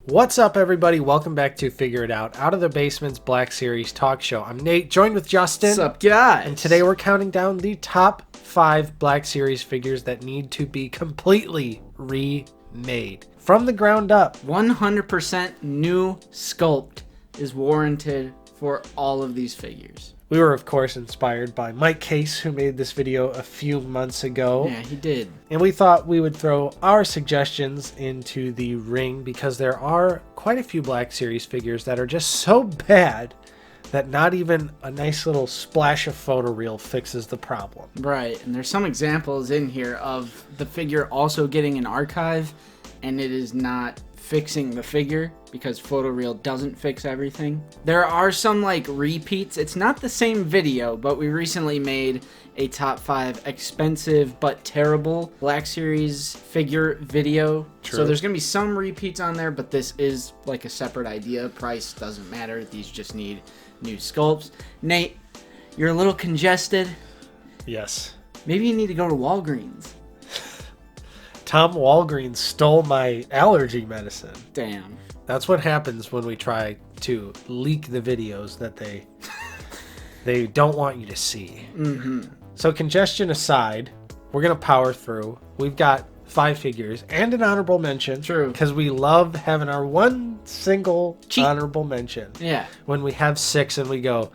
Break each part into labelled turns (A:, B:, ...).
A: What's up, everybody? Welcome back to Figure It Out of the Basement's Black Series talk show. I'm Nate, joined with Justin.
B: What's up, guys?
A: And today we're counting down the top 5 Black Series figures that need to be completely remade from the ground up.
B: 100% new sculpt is warranted for all of these figures.
A: We were, of course, inspired by Mike Case, who made this video a few months ago.
B: Yeah, he did.
A: And we thought we would throw our suggestions into the ring because there are quite a few Black Series figures that are just so bad that not even a nice little splash of photoreal fixes the problem.
B: Right, and there's some examples in here of the figure also getting an archive, and it is not fixing the figure because photoreal doesn't fix everything. There are some like repeats. It's not the same video, but we recently made a top 5 expensive but terrible Black Series figure video.
A: True.
B: So there's gonna be some repeats on there, but this is like a separate idea. Price doesn't matter. These just need new sculpts. Nate, you're a little congested.
A: Yes.
B: Maybe you need to go to Walgreens.
A: Tom Walgreens stole my allergy medicine.
B: Damn.
A: That's what happens when we try to leak the videos that they don't want you to see.
B: Mm-hmm.
A: So congestion aside, we're going to power through. We've got 5 figures and an honorable mention.
B: True.
A: Because we love having our one single
B: Cheat.
A: honorable mention.
B: Yeah.
A: When we have 6 and we go,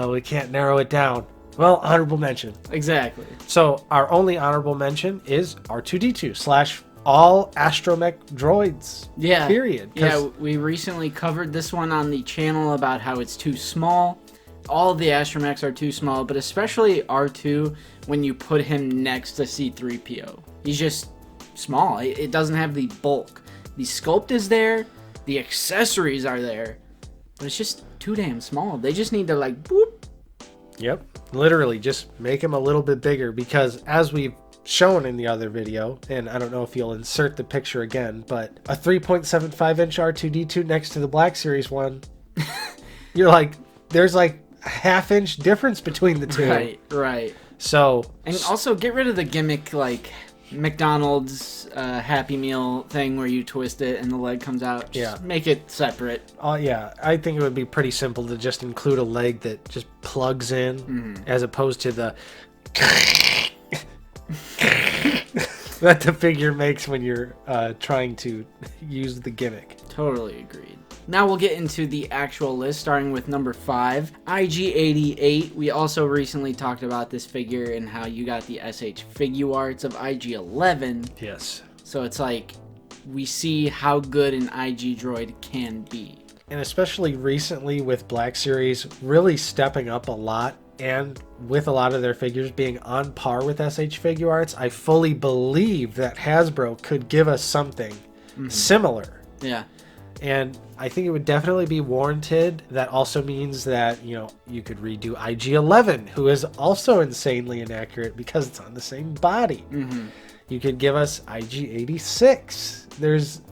A: we can't narrow it down. Well, honorable mention.
B: Exactly.
A: So our only honorable mention is R2-D2 / all astromech droids.
B: Yeah.
A: Period.
B: Yeah, we recently covered this one on the channel about how it's too small. All of the astromechs are too small, but especially R2 when you put him next to C-3PO. He's just small. It doesn't have the bulk. The sculpt is there. The accessories are there. But it's just too damn small. They just need to like, boop.
A: Yep. Literally just make him a little bit bigger because as we've shown in the other video, and I don't know if you'll insert the picture again, but a 3.75 inch R2-D2 next to the Black Series one, you're like, there's like a ½ inch difference between the two.
B: Right.
A: So,
B: and also get rid of the gimmick like McDonald's Happy Meal thing where you twist it and the leg comes out. Just make it separate.
A: Yeah, I think it would be pretty simple to just include a leg that just plugs in as opposed to the that the figure makes when you're trying to use the gimmick.
B: Totally agreed. Now we'll get into the actual list, starting with number 5, IG-88. We also recently talked about this figure and how you got the SH Figuarts of IG-11.
A: Yes.
B: So it's like, we see how good an IG droid can be.
A: And especially recently with Black Series really stepping up a lot, and with a lot of their figures being on par with SH Figuarts, I fully believe that Hasbro could give us something similar.
B: Yeah.
A: And I think it would definitely be warranted. That also means that, you could redo IG-11, who is also insanely inaccurate because it's on the same body. You could give us IG-86. There's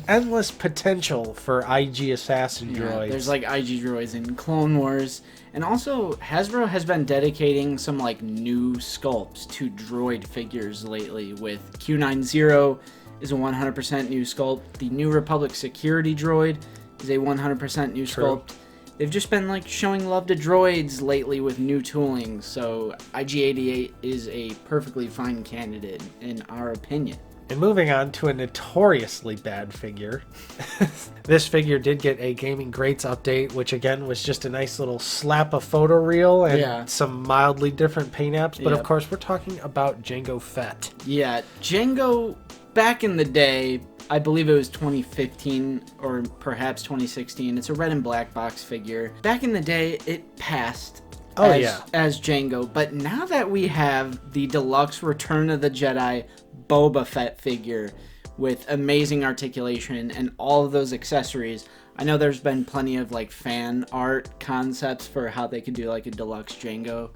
A: endless potential for IG assassin droids.
B: There's like IG droids in Clone Wars. And also, Hasbro has been dedicating some like new sculpts to droid figures lately with Q90 is a 100% new sculpt. The New Republic security droid is a 100% new sculpt. They've just been like showing love to droids lately with new tooling, so IG-88 is a perfectly fine candidate in our opinion.
A: And moving on to a notoriously bad figure. This figure did get a Gaming Greats update, which again was just a nice little slap of photoreal and some mildly different paint apps. But of course, we're talking about Jango Fett.
B: Yeah, Jango, back in the day, I believe it was 2015 or perhaps 2016. It's a red and black box figure. Back in the day, it passed as Jango. But now that we have the deluxe Return of the Jedi Boba Fett figure with amazing articulation and all of those accessories, I know there's been plenty of like fan art concepts for how they could do like a deluxe Jango.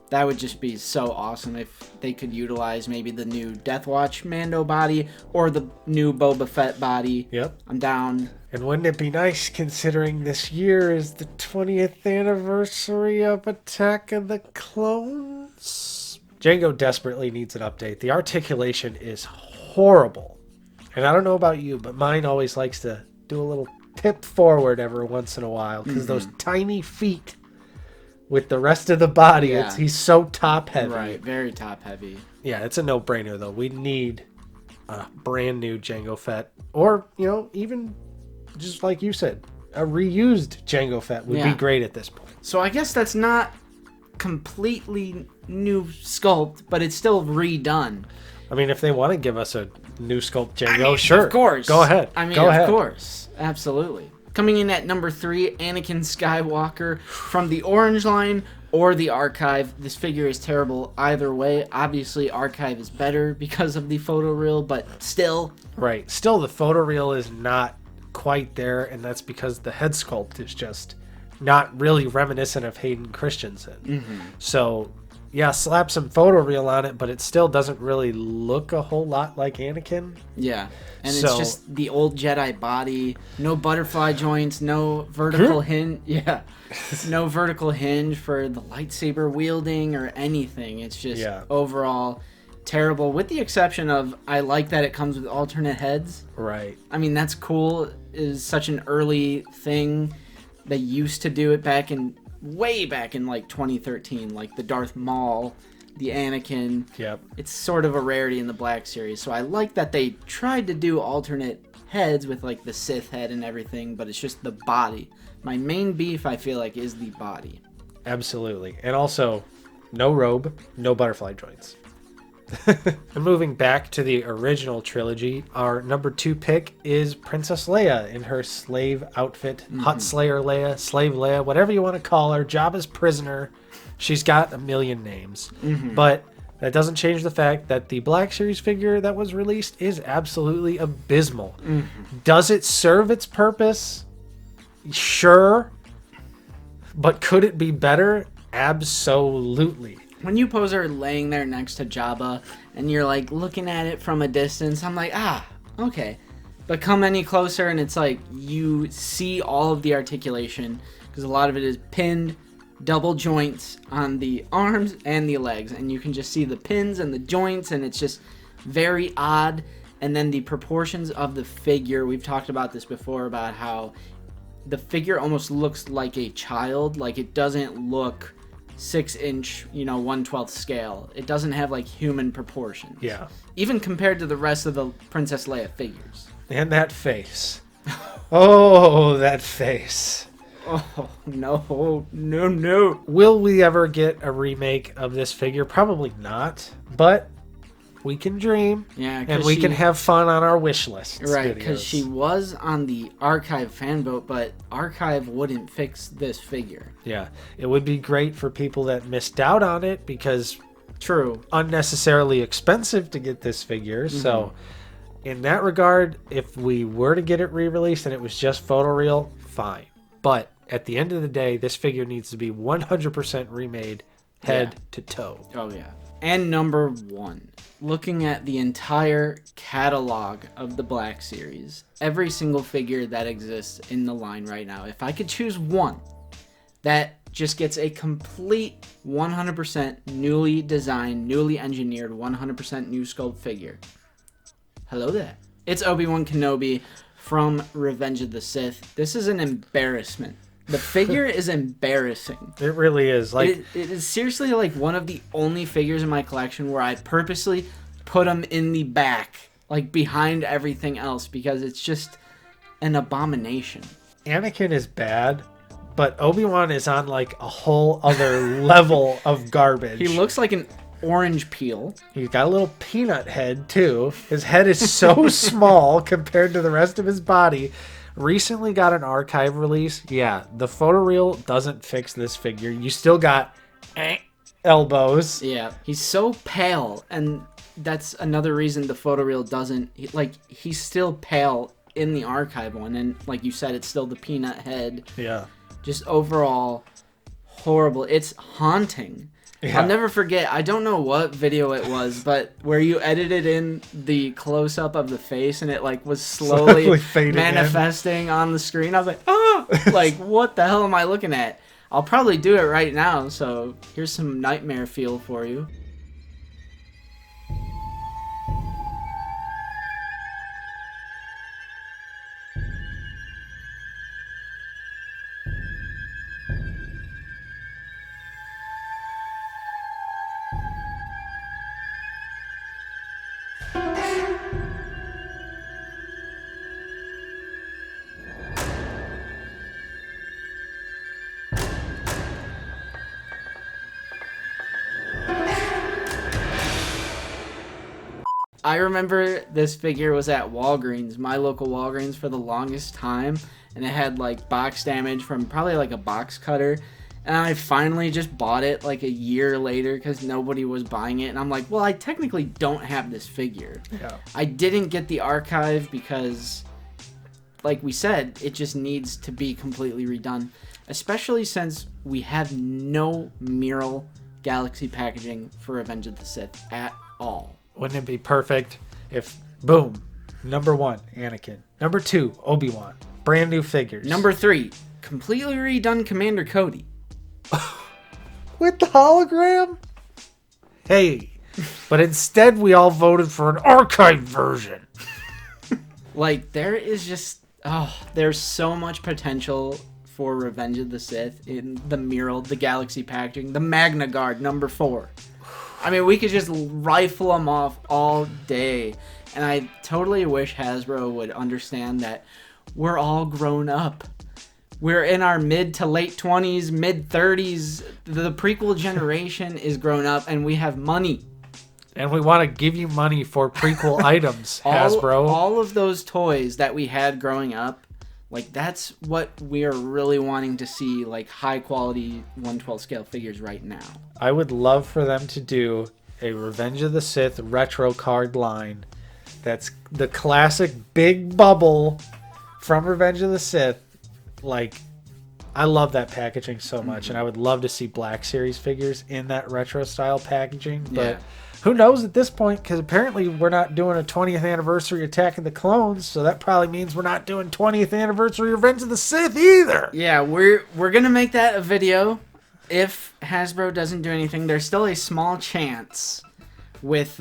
B: That would just be so awesome if they could utilize maybe the new Death Watch Mando body or the new Boba Fett body.
A: Yep.
B: I'm down.
A: And wouldn't it be nice considering this year is the 20th anniversary of Attack of the Clones? Jango desperately needs an update. The articulation is horrible. And I don't know about you, but mine always likes to do a little tip forward every once in a while because those tiny feet with the rest of the body, he's so top heavy.
B: Right, very top heavy.
A: Yeah, it's a no-brainer though. We need a brand new Jango Fett, or even just like you said, a reused Jango Fett would be great at this point.
B: So I guess that's not completely new sculpt, but it's still redone.
A: I mean, if they want to give us a new sculpt Jango, sure.
B: Of course.
A: Go ahead.
B: Of course. Absolutely. Coming in at number 3, Anakin Skywalker from the Orange line or the Archive. This figure is terrible either way. Obviously, Archive is better because of the photoreal, but still.
A: Right. Still, the photoreal is not quite there, and that's because the head sculpt is just not really reminiscent of Hayden Christensen. So, yeah, slap some photoreal on it, but it still doesn't really look a whole lot like Anakin.
B: Yeah. And it's just the old Jedi body, no butterfly joints, no vertical hinge. Yeah. No vertical hinge for the lightsaber wielding or anything. It's just overall terrible, with the exception of I like that it comes with alternate heads.
A: Right.
B: I mean, that's cool. It is such an early thing. They used to do it way back in like 2013, like the Darth Maul, the Anakin.
A: Yep.
B: It's sort of a rarity in the Black Series. So I like that they tried to do alternate heads with like the Sith head and everything, but it's just the body. My main beef, I feel like, is the body.
A: Absolutely. And also, no robe, no butterfly joints. And moving back to the original trilogy, our number 2 pick is Princess Leia in her slave outfit. Hut Slayer Leia, Slave Leia, whatever you want to call her. Jabba's prisoner. She's got a million names. But that doesn't change the fact that the Black Series figure that was released is absolutely abysmal. Does it serve its purpose? Sure. But could it be better? Absolutely.
B: When you pose her laying there next to Jabba and you're like looking at it from a distance, I'm like, okay. But come any closer and it's like you see all of the articulation because a lot of it is pinned, double joints on the arms and the legs, and you can just see the pins and the joints, and it's just very odd. And then the proportions of the figure, we've talked about this before, about how the figure almost looks like a child. Like, it doesn't look 6-inch, 1/12 scale. It doesn't have like human proportions.
A: Yeah.
B: Even compared to the rest of the Princess Leia figures.
A: And that face. Oh, that face.
B: Oh, no.
A: Will we ever get a remake of this figure? Probably not. But we can dream.
B: Yeah,
A: and we can have fun on our wish list.
B: Right, because she was on the Archive fan vote, but Archive wouldn't fix this figure.
A: Yeah, it would be great for people that missed out on it because
B: true,
A: unnecessarily expensive to get this figure. So in that regard, if we were to get it re-released and it was just photoreal, fine. But at the end of the day, this figure needs to be 100% remade head to toe.
B: Oh, yeah. And number 1, looking at the entire catalog of the Black Series, every single figure that exists in the line right now, if I could choose one that just gets a complete 100% newly designed, newly engineered, 100% new sculpt figure, hello there. It's Obi-Wan Kenobi from Revenge of the Sith. This is an embarrassment. The figure is embarrassing.
A: It really is. Like
B: it is seriously like one of the only figures in my collection where I purposely put them in the back, like behind everything else, because it's just an abomination.
A: Anakin is bad, but Obi-Wan is on like a whole other level of garbage.
B: He looks like an orange peel.
A: He's got a little peanut head too. His head is so small compared to the rest of his body. Recently got an Archive release. Yeah, the photoreal doesn't fix this figure. You still got elbows.
B: Yeah, he's so pale, and that's another reason the photoreal doesn't... he's still pale in the Archive one, and like you said, it's still the peanut head.
A: Yeah.
B: Just overall horrible. It's haunting. Yeah. I'll never forget, I don't know what video it was, but where you edited in the close-up of the face and it like was slowly manifesting on the screen. I was like, oh! Like, what the hell am I looking at? I'll probably do it right now, so here's some nightmare feel for you. I remember this figure was at Walgreens, my local Walgreens, for the longest time, and it had like box damage from probably like a box cutter. And I finally just bought it like a year later because nobody was buying it. And I'm like, well, I technically don't have this figure.
A: Yeah.
B: I didn't get the archive because, like we said, it just needs to be completely redone. Especially since we have no mural Galaxy packaging for Revenge of the Sith at all.
A: Wouldn't it be perfect if, boom, number 1, Anakin. Number 2, Obi-Wan. Brand new figures.
B: Number 3, completely redone Commander Cody.
A: With the hologram? Hey, but instead we all voted for an archive version.
B: Like, there is just, there's so much potential for Revenge of the Sith in the mural, the Galaxy packaging, the Magna Guard, number 4. I mean, we could just rifle them off all day. And I totally wish Hasbro would understand that we're all grown up. We're in our mid to late 20s, mid 30s. The prequel generation is grown up and we have money.
A: And we want to give you money for prequel items, Hasbro.
B: All of those toys that we had growing up, like that's what we are really wanting to see, like high quality 1/12 scale figures right now.
A: I would love for them to do a Revenge of the Sith retro card line that's the classic big bubble from Revenge of the Sith. Like, I love that packaging so much, and I would love to see Black Series figures in that retro style packaging. But who knows at this point? Because apparently we're not doing a 20th anniversary Attack of the Clones, so that probably means we're not doing 20th anniversary Revenge of the Sith either.
B: Yeah, we're gonna make that a video. If Hasbro doesn't do anything, there's still a small chance with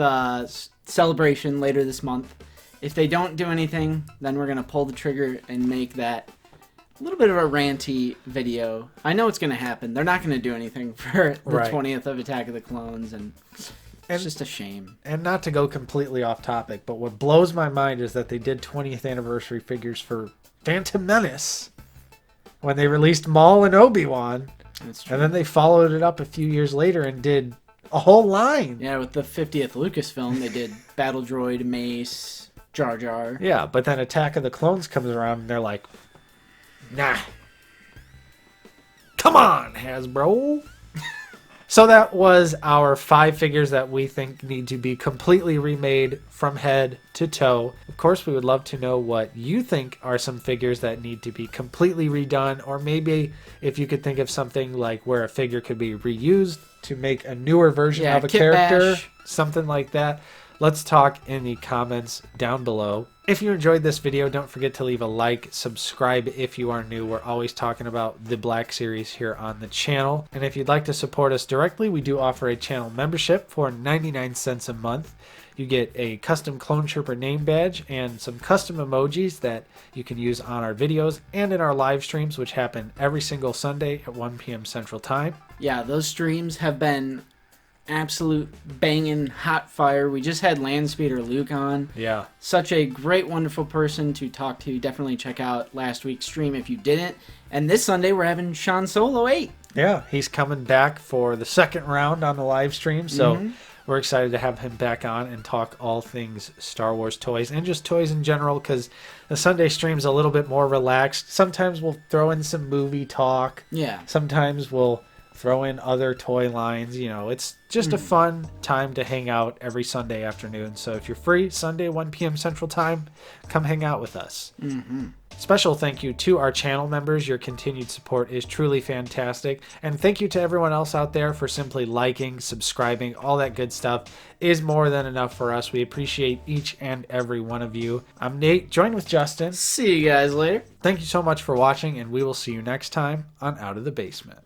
B: Celebration later this month. If they don't do anything, then we're gonna pull the trigger and make that a little bit of a ranty video. I know it's going to happen. They're not going to do anything for the 20th of Attack of the Clones, and it's just a shame.
A: And not to go completely off topic, but what blows my mind is that they did 20th anniversary figures for Phantom Menace when they released Maul and Obi-Wan.
B: That's true.
A: And then they followed it up a few years later and did a whole line.
B: Yeah, with the 50th Lucasfilm, they did Battle Droid, Mace, Jar Jar.
A: Yeah, but then Attack of the Clones comes around and they're like, nah. Come on, Hasbro. So that was our 5 figures that we think need to be completely remade from head to toe. Of course, we would love to know what you think are some figures that need to be completely redone, or maybe if you could think of something like where a figure could be reused to make a newer version of a character, something like that. Let's talk in the comments down below. If you enjoyed this video, don't forget to leave a like, subscribe if you are new. We're always talking about the Black Series here on the channel. And if you'd like to support us directly, we do offer a channel membership for 99 cents a month. You get a custom Clone Trooper name badge and some custom emojis that you can use on our videos and in our live streams, which happen every single Sunday at 1 p.m. Central Time.
B: Yeah, those streams have been absolute banging hot fire. We just had Landspeeder Luke on.
A: Yeah.
B: Such a great, wonderful person to talk to. Definitely check out last week's stream if you didn't. And this Sunday we're having Sean Solo 8.
A: Yeah, he's coming back for the second round on the live stream. So we're excited to have him back on and talk all things Star Wars toys and just toys in general, because the Sunday stream's a little bit more relaxed. Sometimes we'll throw in some movie talk.
B: Yeah.
A: Sometimes we'll throw in other toy lines. You know, it's just a fun time to hang out every Sunday afternoon. So if you're free, Sunday, 1 p.m. Central Time, come hang out with us. Special thank you to our channel members. Your continued support is truly fantastic. And thank you to everyone else out there for simply liking, subscribing. All that good stuff is more than enough for us. We appreciate each and every one of you. I'm Nate, joined with Justin.
B: See you guys later.
A: Thank you so much for watching, and we will see you next time on Out of the Basement.